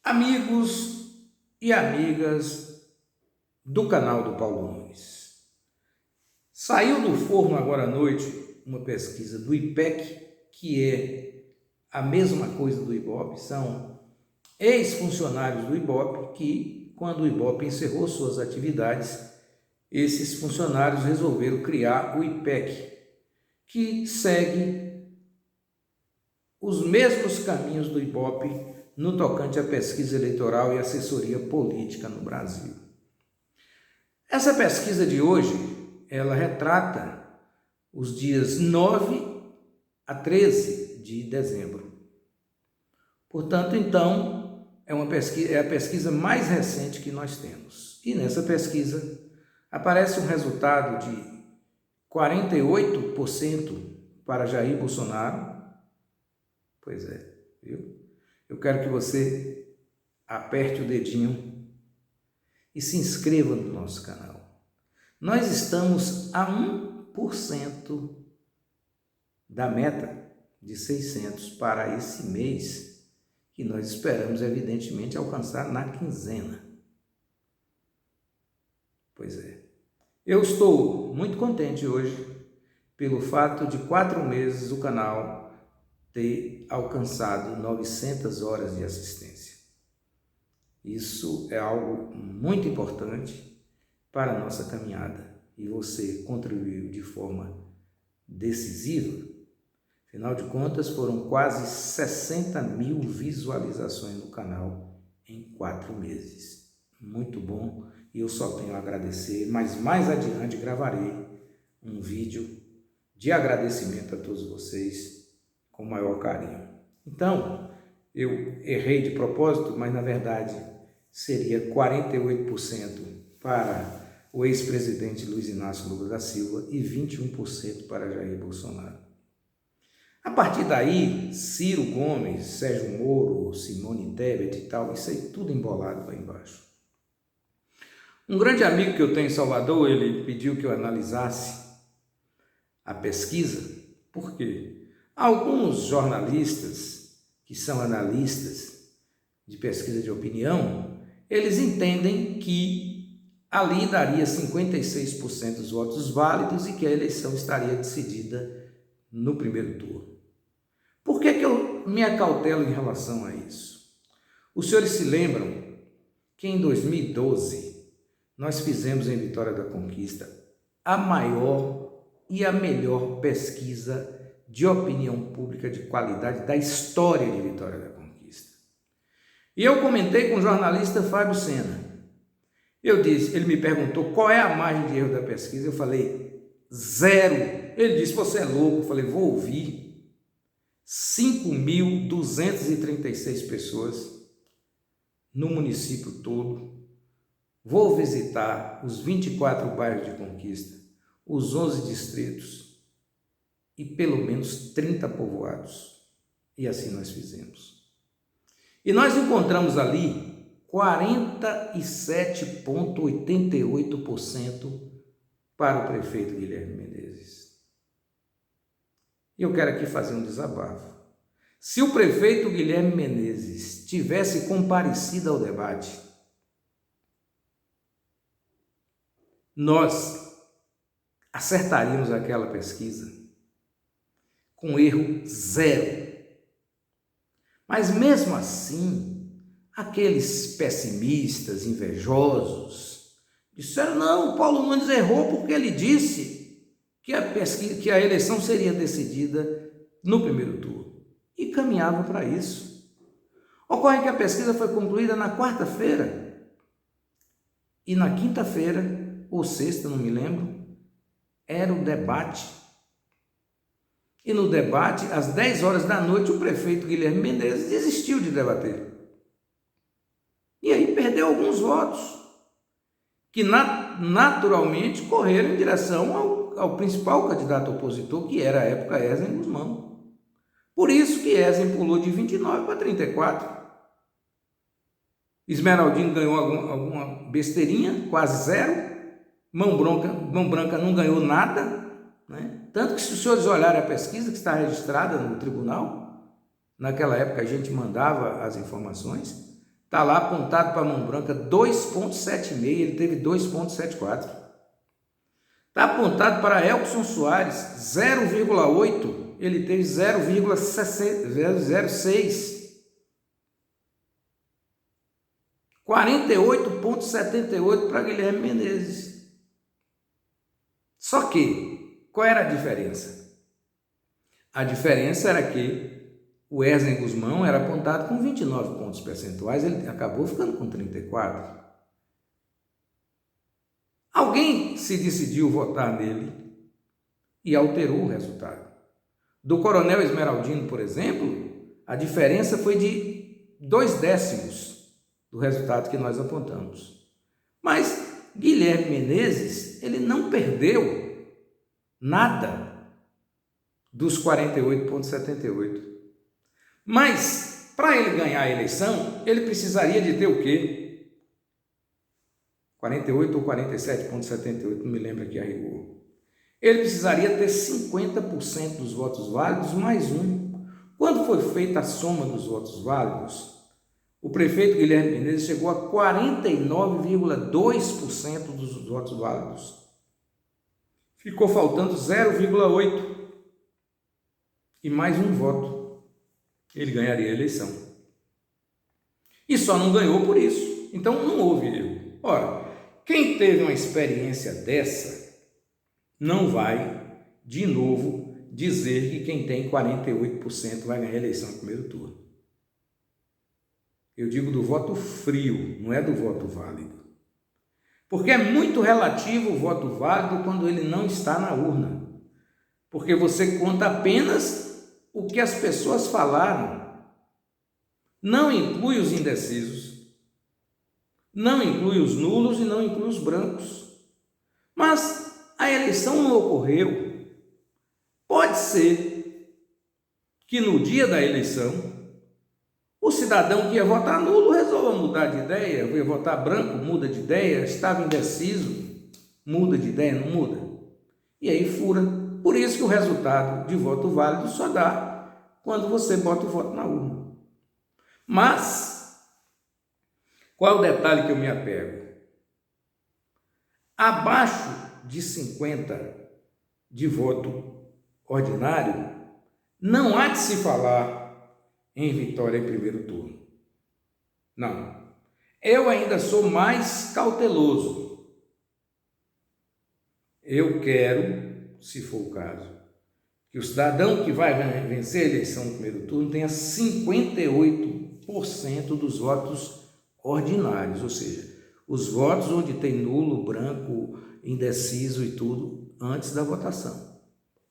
Amigos e amigas do canal do Paulo Nunes. Saiu do forno agora à noite uma pesquisa do IPEC, que é a mesma coisa do IBOPE, são ex-funcionários do IBOPE que, quando o IBOPE encerrou suas atividades, esses funcionários resolveram criar o IPEC, que segue os mesmos caminhos do IBOPE no tocante à pesquisa eleitoral e assessoria política no Brasil. Essa pesquisa de hoje, ela retrata os dias 9 a 13 de dezembro. Portanto, então, é a pesquisa mais recente que nós temos. E nessa pesquisa aparece um resultado de 48% para Jair Bolsonaro. Pois é, viu? Eu quero que você aperte o dedinho e se inscreva no nosso canal. Nós estamos a 1% da meta de 600 para esse mês, que nós esperamos, evidentemente, alcançar na quinzena. Pois é. Eu estou muito contente hoje pelo fato de 4 meses o canal ter alcançado 900 horas de assistência. Isso é algo muito importante para a nossa caminhada e você contribuiu de forma decisiva. Afinal de contas, foram quase 60 mil visualizações no canal em 4 meses. Muito bom e eu só tenho a agradecer, mas mais adiante gravarei um vídeo de agradecimento a todos vocês com o maior carinho. Então, eu errei de propósito, mas na verdade seria 48% para o ex-presidente Luiz Inácio Lula da Silva e 21% para Jair Bolsonaro. A partir daí, Ciro Gomes, Sérgio Moro, Simone Tebet e tal, isso aí tudo embolado lá embaixo. Um grande amigo que eu tenho em Salvador, ele pediu que eu analisasse a pesquisa. Por quê? Alguns jornalistas, que são analistas de pesquisa de opinião, eles entendem que ali daria 56% dos votos válidos e que a eleição estaria decidida no primeiro turno. Por que eu me acautelo em relação a isso? Os senhores se lembram que em 2012 nós fizemos em Vitória da Conquista a maior e a melhor pesquisa de opinião pública de qualidade da história de Vitória da Conquista. E eu comentei com o jornalista Fábio Sena. Ele me perguntou qual é a margem de erro da pesquisa. Eu falei 0. Ele disse, você é louco. Eu falei, vou ouvir. 5.236 pessoas no município todo. Vou visitar os 24 bairros de Conquista, os 11 distritos e pelo menos 30 povoados. E assim nós fizemos. E nós encontramos ali 47,88% para o prefeito Guilherme Menezes. E eu quero aqui fazer um desabafo. Se o prefeito Guilherme Menezes tivesse comparecido ao debate, nós acertaríamos aquela pesquisa com erro 0. Mas mesmo assim, aqueles pessimistas, invejosos, disseram, não, o Paulo Nunes errou porque ele disse que a eleição seria decidida no primeiro turno. E caminhava para isso. Ocorre que a pesquisa foi concluída na quarta-feira. E na quinta-feira, ou sexta, não me lembro, era o debate. E no debate, às 10 horas da noite, o prefeito Guilherme Menezes desistiu de debater. E aí perdeu alguns votos, que naturalmente correram em direção ao principal candidato opositor, que era à época Ezen Guzmão. Por isso que Ezen pulou de 29 para 34. Esmeraldino ganhou alguma besteirinha, quase 0. Mão Branca não ganhou nada, né? Tanto que, se os senhores olharem a pesquisa que está registrada no tribunal, naquela época a gente mandava as informações, Está lá apontado para a mão branca 2,76, ele teve 2,74. Está apontado para Elkson Soares 0,8, ele teve 0,06. 48,78 para Guilherme Menezes. Só que, qual era a diferença? A diferença era que o Wesley Guzmão era apontado com 29 pontos percentuais, ele acabou ficando com 34. Alguém se decidiu votar nele e alterou o resultado. Do Coronel Esmeraldino, por exemplo, a diferença foi de 0,2 do resultado que nós apontamos. Mas Guilherme Menezes, ele não perdeu nada dos 48,78. Mas, para ele ganhar a eleição, ele precisaria de ter o quê? 48 ou 47,78, não me lembro aqui a rigor. Ele precisaria ter 50% dos votos válidos mais um. Quando foi feita a soma dos votos válidos, o prefeito Guilherme Menezes chegou a 49,2% dos votos válidos. Ficou faltando 0,8 e mais um voto. Ele ganharia a eleição. E só não ganhou por isso. Então não houve erro. Ora, quem teve uma experiência dessa não vai, de novo, dizer que quem tem 48% vai ganhar a eleição no primeiro turno. Eu digo do voto frio, não é do voto válido. Porque é muito relativo o voto válido quando ele não está na urna. Porque você conta apenas o que as pessoas falaram. Não inclui os indecisos, não inclui os nulos e não inclui os brancos. Mas a eleição não ocorreu. Pode ser que no dia da eleição o cidadão que ia votar nulo resolva mudar de ideia, ia votar branco, muda de ideia, estava indeciso, muda de ideia, não muda. E aí fura. Por isso que o resultado de voto válido só dá quando você bota o voto na urna. Mas, qual é o detalhe que eu me apego? Abaixo de 50 de voto ordinário, não há de se falar em vitória em primeiro turno. Não. Eu ainda sou mais cauteloso. Eu quero, se for o caso, que o cidadão que vai vencer a eleição no primeiro turno tenha 58% dos votos ordinários, ou seja, os votos onde tem nulo, branco, indeciso e tudo antes da votação.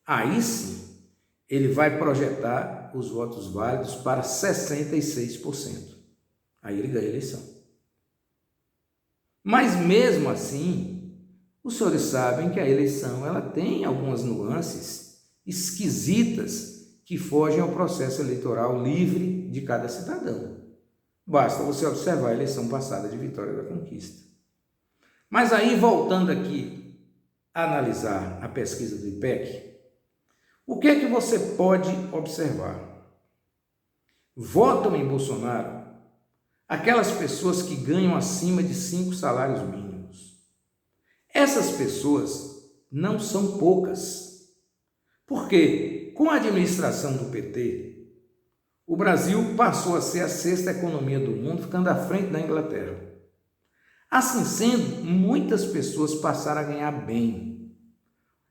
Aí sim, ele vai projetar os votos válidos para 66%. Aí ele ganha a eleição. Mas mesmo assim, os senhores sabem que a eleição ela tem algumas nuances esquisitas que fogem ao processo eleitoral livre de cada cidadão. Basta você observar a eleição passada de Vitória da Conquista. Mas aí, voltando aqui a analisar a pesquisa do IPEC, o que é que você pode observar? Votam em Bolsonaro aquelas pessoas que ganham acima de 5 salários mínimos. Essas pessoas não são poucas, porque com a administração do PT, o Brasil passou a ser a 6ª economia do mundo, ficando à frente da Inglaterra. Assim sendo, muitas pessoas passaram a ganhar bem,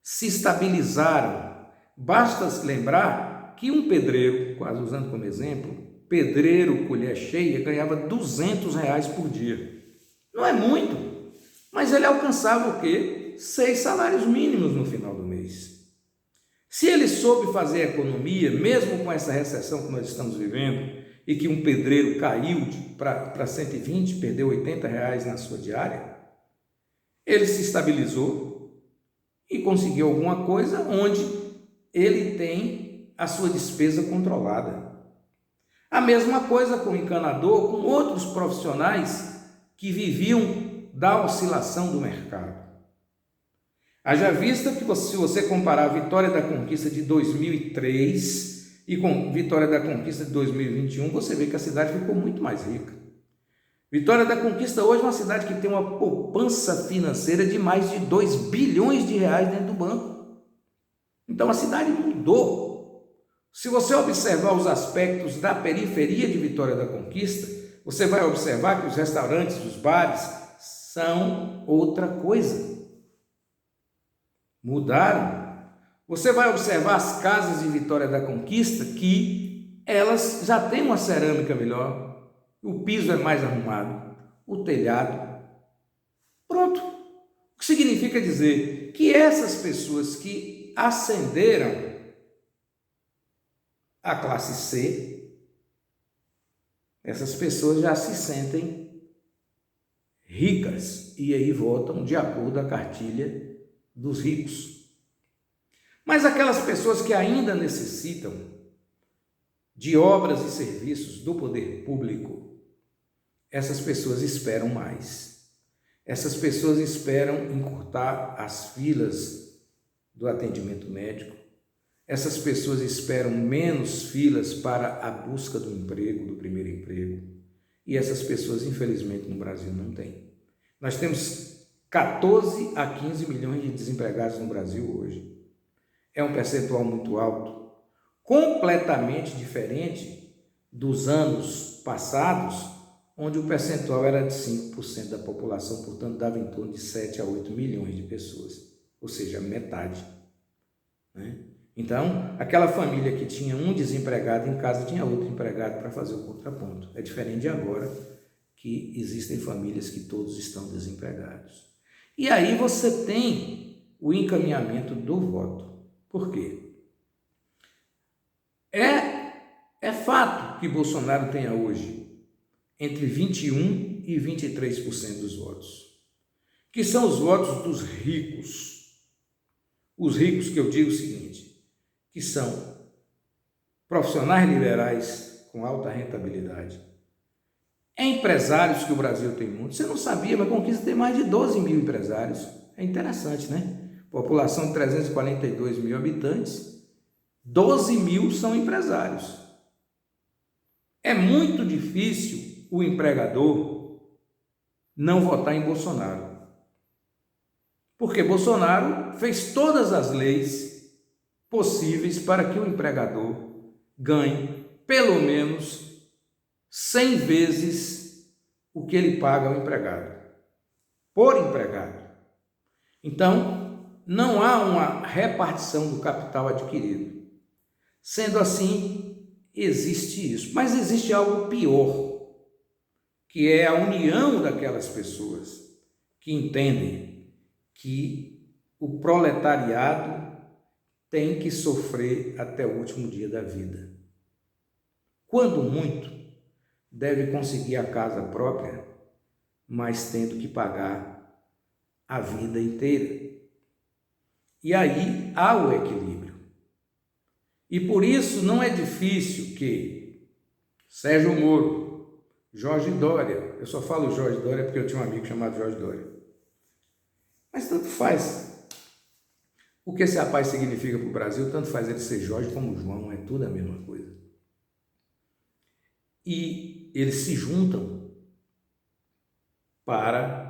se estabilizaram. Basta lembrar que um pedreiro, quase usando como exemplo, pedreiro colher cheia, ganhava R$200 por dia. Não é muito, mas ele alcançava o quê? 6 salários mínimos no final do mês. Se ele soube fazer a economia, mesmo com essa recessão que nós estamos vivendo, e que um pedreiro caiu para 120, perdeu R$80 na sua diária, ele se estabilizou e conseguiu alguma coisa onde ele tem a sua despesa controlada. A mesma coisa com o encanador, com outros profissionais que viviam da oscilação do mercado. Haja vista que se você comparar a Vitória da Conquista de 2003 e com Vitória da Conquista de 2021, você vê que a cidade ficou muito mais rica. Vitória da Conquista hoje é uma cidade que tem uma poupança financeira de mais de 2 bilhões de reais dentro do banco. Então a cidade mudou. Se você observar os aspectos da periferia de Vitória da Conquista, você vai observar que os restaurantes, os bares são outra coisa. Mudaram. Você vai observar as casas de Vitória da Conquista que elas já têm uma cerâmica melhor, o piso é mais arrumado, o telhado. Pronto. O que significa dizer que essas pessoas que ascenderam a classe C, essas pessoas já se sentem ricas e aí votam de acordo com a cartilha dos ricos. Mas aquelas pessoas que ainda necessitam de obras e serviços do poder público, essas pessoas esperam mais. Essas pessoas esperam encurtar as filas do atendimento médico. Essas pessoas esperam menos filas para a busca do emprego, do primeiro emprego. E essas pessoas, infelizmente, no Brasil não têm. Nós temos 14 a 15 milhões de desempregados no Brasil hoje. É um percentual muito alto, completamente diferente dos anos passados, onde o percentual era de 5% da população, portanto, dava em torno de 7 a 8 milhões de pessoas, ou seja, metade, né? Então, aquela família que tinha um desempregado em casa tinha outro empregado para fazer o contraponto. É diferente de agora, que existem famílias que todos estão desempregados. E aí você tem o encaminhamento do voto. Por quê? É fato que Bolsonaro tenha hoje entre 21% e 23% dos votos, que são os votos dos ricos. Os ricos que eu digo o seguinte, que são profissionais liberais com alta rentabilidade, empresários, que o Brasil tem muitos. Você não sabia, mas a Conquista tem mais de 12 mil empresários. É interessante, né? População de 342 mil habitantes, 12 mil são empresários. É muito difícil o empregador não votar em Bolsonaro, porque Bolsonaro fez todas as leis possíveis para que o empregador ganhe pelo menos 100 vezes o que ele paga ao empregado, por empregado. Então, não há uma repartição do capital adquirido. Sendo assim, existe isso. Mas existe algo pior, que é a união daquelas pessoas que entendem que o proletariado tem que sofrer até o último dia da vida. Quando muito, deve conseguir a casa própria, mas tendo que pagar a vida inteira. E aí há o equilíbrio. E por isso não é difícil que Sérgio Moro, Jorge Dória, eu só falo Jorge Dória porque eu tinha um amigo chamado Jorge Dória, mas tanto faz. O que esse rapaz significa para o Brasil, tanto faz ele ser Jorge como João, é tudo a mesma coisa. E eles se juntam para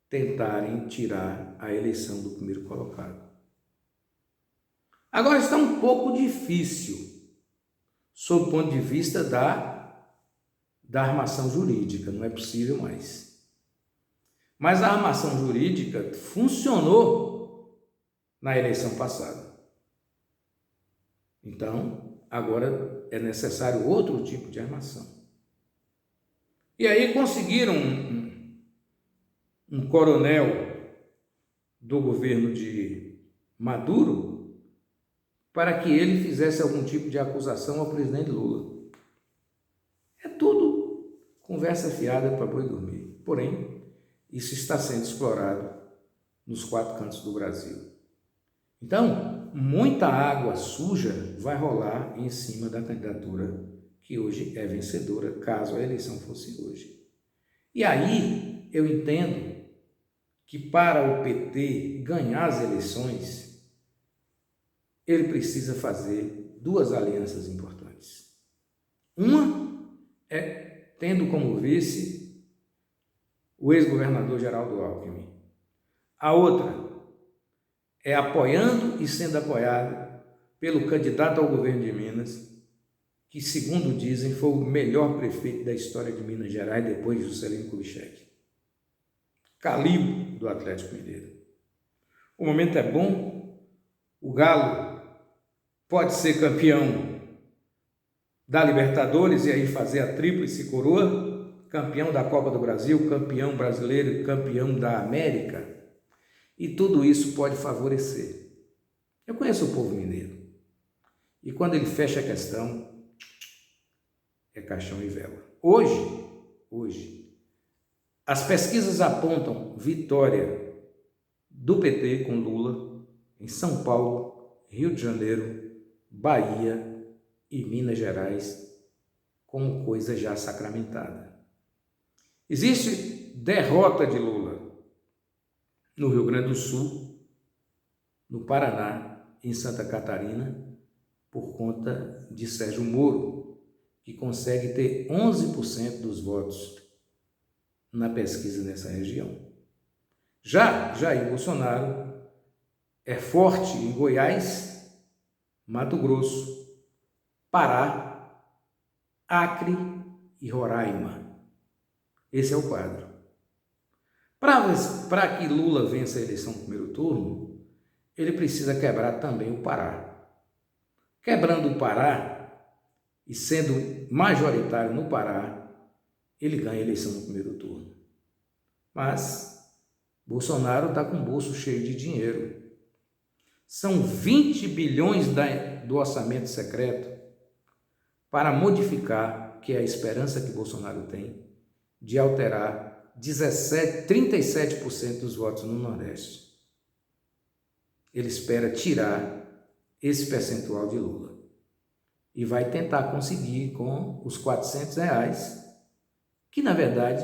tentarem tirar a eleição do primeiro colocado. Agora está um pouco difícil, sob o ponto de vista da armação jurídica, não é possível mais. Mas a armação jurídica funcionou na eleição passada. Então, agora é necessário outro tipo de armação. E aí conseguiram um coronel do governo de Maduro para que ele fizesse algum tipo de acusação ao presidente Lula. É tudo conversa fiada para boi dormir. Porém, isso está sendo explorado nos 4 cantos do Brasil. Então, muita água suja vai rolar em cima da candidatura que hoje é vencedora, caso a eleição fosse hoje. E aí eu entendo que para o PT ganhar as eleições, ele precisa fazer 2 alianças importantes. Uma é tendo como vice o ex-governador Geraldo Alckmin. A outra é apoiando e sendo apoiado pelo candidato ao governo de Minas, que, segundo dizem, foi o melhor prefeito da história de Minas Gerais depois de Juscelino Kubitschek. Calil do Atlético Mineiro. O momento é bom, o Galo pode ser campeão da Libertadores e aí fazer a tríplice coroa, campeão da Copa do Brasil, campeão brasileiro e campeão da América, e tudo isso pode favorecer. Eu conheço o povo mineiro, e quando ele fecha a questão, é caixão e vela. Hoje, as pesquisas apontam vitória do PT com Lula em São Paulo, Rio de Janeiro, Bahia e Minas Gerais como coisa já sacramentada. Existe derrota de Lula no Rio Grande do Sul, no Paraná, em Santa Catarina, por conta de Sérgio Moro, que consegue ter 11% dos votos na pesquisa nessa região. Já Jair Bolsonaro é forte em Goiás, Mato Grosso, Pará, Acre e Roraima. Esse é o quadro. Para que Lula vença a eleição no primeiro turno, ele precisa quebrar também o Pará. Quebrando o Pará e sendo majoritário no Pará, ele ganha a eleição no primeiro turno. Mas Bolsonaro está com o bolso cheio de dinheiro. São 20 bilhões do orçamento secreto para modificar, que é a esperança que Bolsonaro tem, de alterar 37% dos votos no Nordeste. Ele espera tirar esse percentual de Lula e vai tentar conseguir com os R$400, que na verdade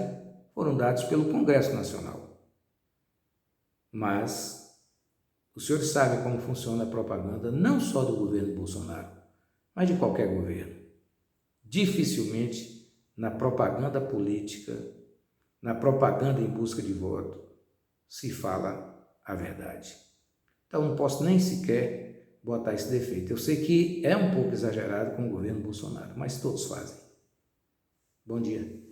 foram dados pelo Congresso Nacional. Mas os senhores sabem como funciona a propaganda, não só do governo Bolsonaro, mas de qualquer governo. Dificilmente na propaganda política, na propaganda em busca de voto, se fala a verdade. Então não posso nem sequer botar esse defeito. Eu sei que é um pouco exagerado com o governo Bolsonaro, mas todos fazem. Bom dia.